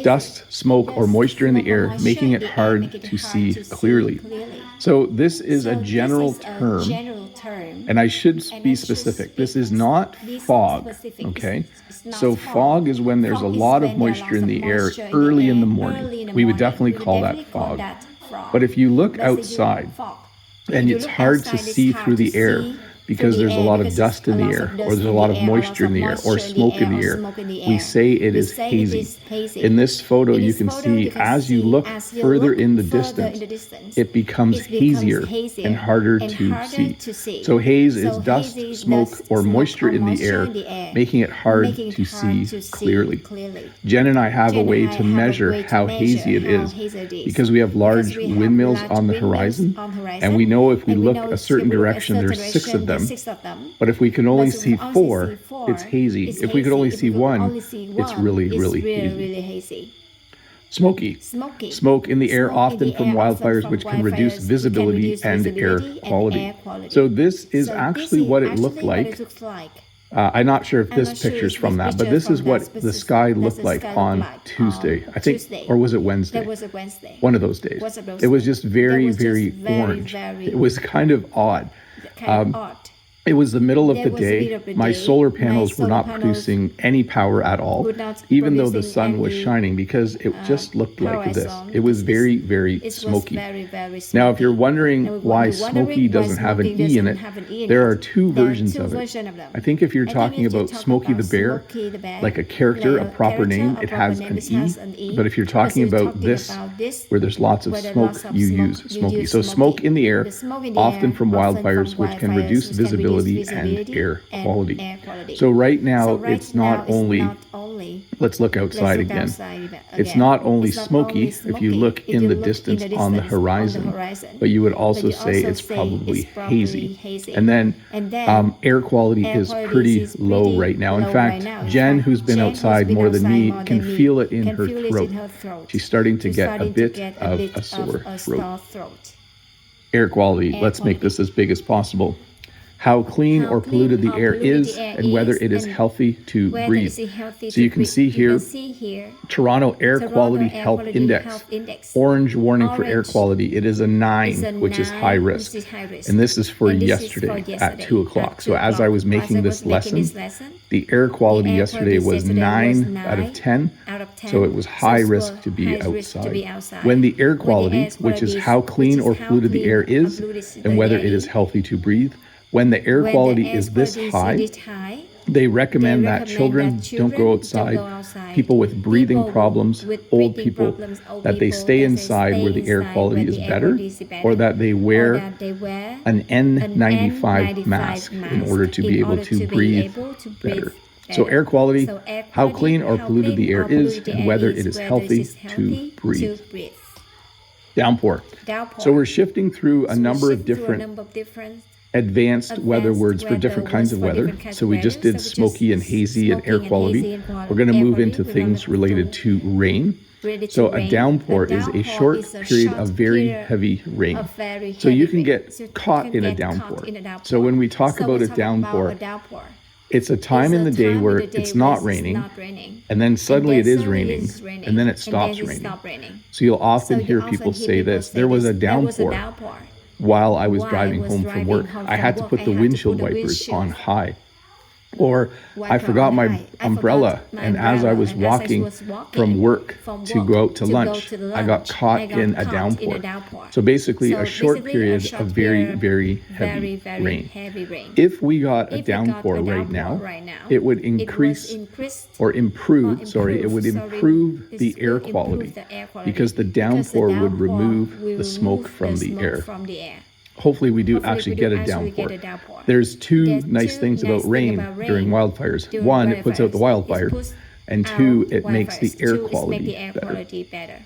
dust, smoke, or moisture in the air, making it hard to see clearly. So this is a general term, and I should be specific. This is not fog, okay? So fog is when there's a lot of moisture in the air early in the morning. We would definitely call that fog. But if you look outside and it's hard to see through the air because there's a lot of dust in the air, or there's a lot of moisture in the air, or smoke in the air, we say it is hazy. In this photo, you can see as you look further in the distance, it becomes hazier and harder to see. So haze is dust, smoke, or moisture in the air, making it hard to see clearly. Jen and I have a way to measure how hazy it is because we have large windmills on the horizon, and we know if we look a certain direction, there's 6 of them. But if we can only see 4, it's hazy. If we could only see 1, it's really, really hazy. Smoky. Smoke in the air, often from wildfires, which can reduce visibility and air quality. So this is actually what it looked like. I'm not sure if this picture's from that, but this is what the sky looked like on Tuesday, I think, or was it Wednesday? It was a Wednesday. One of those days. It was just very, very orange. It was kind of odd. It was the middle of the day. My solar panels were not producing any power at all, even though the sun was shining, because it just looked like this. It was very, very smoky. Now, if you're wondering why smoky doesn't have an E in it, there are 2 versions of it. I think if you're talking about Smokey the Bear, like a character, a proper name, it has an E. But if you're talking about this, where there's lots of smoke, you use smoky. So smoke in the air, often from wildfires, which can reduce visibility and air quality. So right now, it's not only, let's look outside again. It's not only smoky if you look in the distance on the horizon, but you would also say it's probably hazy. And then air quality is pretty low right now. In fact, Jen, who's been outside more than me, can feel it in her throat. She's starting to get a bit of a sore throat. Air quality, let's make this as big as possible. How clean or polluted the air is and whether it is healthy to breathe. So you can see here, Toronto Air Quality Health Index, orange warning for air quality. It is a 9, which is high risk. And this is for yesterday at 2 o'clock. So as I was making this lesson, the air quality yesterday was 9 out of 10. So it was high risk to be outside. When the air quality, which is how clean or polluted the air is and whether it is healthy to breathe, when the air quality is this high, they recommend that children don't go outside, people with breathing problems, old people, that they stay inside where the air quality is better, or that they wear an N95 mask in order to be able to breathe better. So air quality, how clean or polluted the air is and whether it is healthy to breathe. Downpour. So we're shifting through a number of different advanced weather words for different kinds of weather. So we just did smoky and hazy and air quality. We're going to move into things related to rain. So a downpour is a short period of very heavy rain. So you can get caught in a downpour. So when we talk about a downpour, it's a time in the day where it's not raining, and then suddenly it is raining, and then it stops raining. So you'll often hear people say this: there was a downpour while I was driving home from work. I had to put the windshield wipers on high. Or I forgot my umbrella, and as I was walking from work to go out to lunch, I got caught in a downpour. So basically a short period of very, very heavy rain. If we got a downpour right now, it would improve the air quality, because the downpour would remove the smoke from the air. Hopefully we do actually get a downpour. There's 2 nice things about rain during wildfires. 1, it puts out the wildfire, and 2, it makes the air quality better.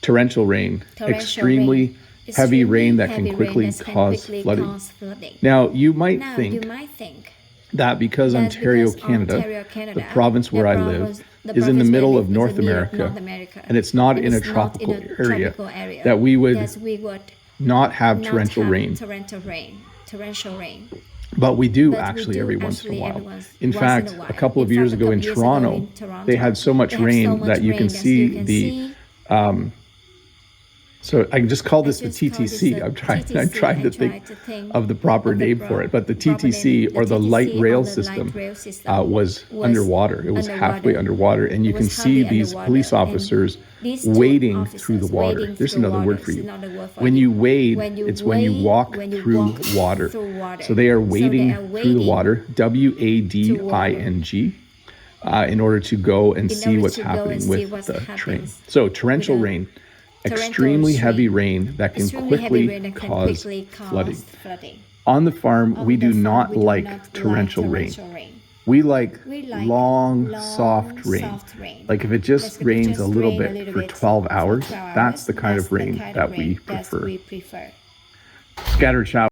Torrential rain, extremely heavy rain that can quickly cause flooding. Now, you might think that because Ontario, Canada, the province where I live, is in the middle of North America, and it's not in a tropical area, that we would not have torrential rain. But we do actually every once in a while. In fact, a couple of years ago in Toronto, they had so much rain that you can see the so I just call this the TTC. I'm trying to think of the proper name for it, but the TTC, or the light rail system, was underwater. It was halfway underwater, and you can see these police officers wading through the water. There's another word for you. When you wade, it's when you walk through water. So they are wading through the water, WADING, in order to go and see what's happening with the train. So torrential rain. Extremely heavy rain that can quickly cause flooding. On the farm, we do not like torrential rain. We like long, soft rain. Like if it just rains a little bit for 12 hours, that's the kind of rain that we prefer. Scattered showers.